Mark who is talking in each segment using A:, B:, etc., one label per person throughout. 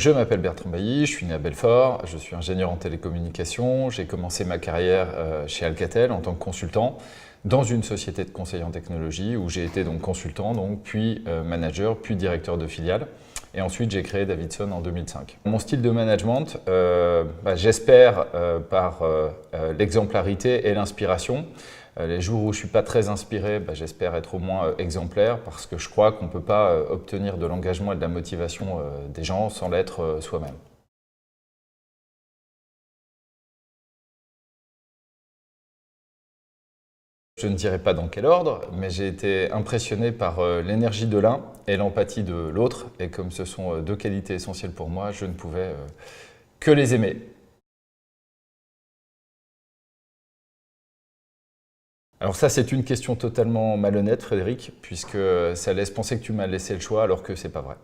A: Je m'appelle Bertrand Bailly, je suis né à Belfort, je suis ingénieur en télécommunications. J'ai commencé ma carrière chez Alcatel en tant que consultant dans une société de conseil en technologie où j'ai été donc consultant, puis manager, puis directeur de filiale. Et ensuite, j'ai créé Davidson en 2005. Mon style de management, j'espère par l'exemplarité et l'inspiration. Les jours où je ne suis pas très inspiré, j'espère être au moins exemplaire parce que je crois qu'on ne peut pas obtenir de l'engagement et de la motivation des gens sans l'être soi-même. Je ne dirai pas dans quel ordre, mais j'ai été impressionné par l'énergie de l'un et l'empathie de l'autre. Et comme ce sont deux qualités essentielles pour moi, je ne pouvais que les aimer. Alors ça, c'est une question totalement malhonnête, Frédéric, puisque ça laisse penser que tu m'as laissé le choix alors que c'est pas vrai.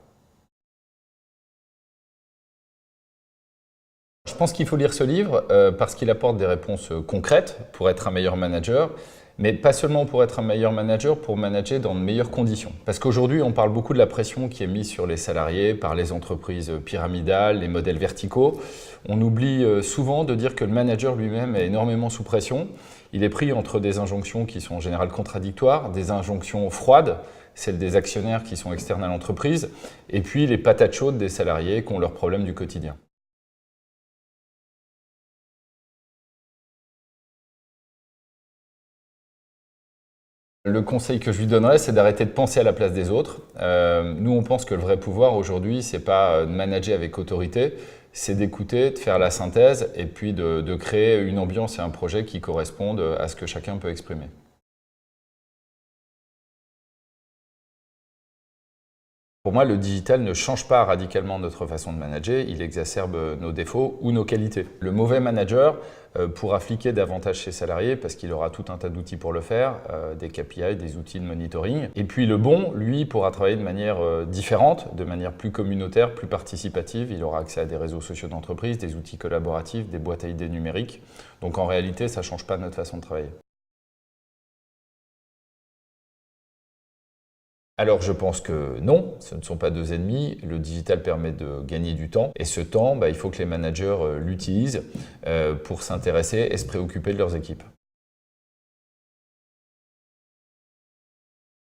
A: Je pense qu'il faut lire ce livre parce qu'il apporte des réponses concrètes pour être un meilleur manager, mais pas seulement pour être un meilleur manager, pour manager dans de meilleures conditions. Parce qu'aujourd'hui, on parle beaucoup de la pression qui est mise sur les salariés par les entreprises pyramidales, les modèles verticaux. On oublie souvent de dire que le manager lui-même est énormément sous pression. Il est pris entre des injonctions qui sont en général contradictoires, des injonctions froides, celles des actionnaires qui sont externes à l'entreprise, et puis les patates chaudes des salariés qui ont leurs problèmes du quotidien. Le conseil que je lui donnerais, c'est d'arrêter de penser à la place des autres. Nous, on pense que le vrai pouvoir aujourd'hui, c'est pas de manager avec autorité, c'est d'écouter, de faire la synthèse et puis de créer une ambiance et un projet qui correspondent à ce que chacun peut exprimer. Pour moi, le digital ne change pas radicalement notre façon de manager, il exacerbe nos défauts ou nos qualités. Le mauvais manager pourra fliquer davantage ses salariés parce qu'il aura tout un tas d'outils pour le faire, des KPI, des outils de monitoring. Et puis le bon, lui, pourra travailler de manière différente, de manière plus communautaire, plus participative. Il aura accès à des réseaux sociaux d'entreprise, des outils collaboratifs, des boîtes à idées numériques. Donc en réalité, ça ne change pas notre façon de travailler. Alors je pense que non, ce ne sont pas deux ennemis. Le digital permet de gagner du temps et ce temps, il faut que les managers l'utilisent pour s'intéresser et se préoccuper de leurs équipes.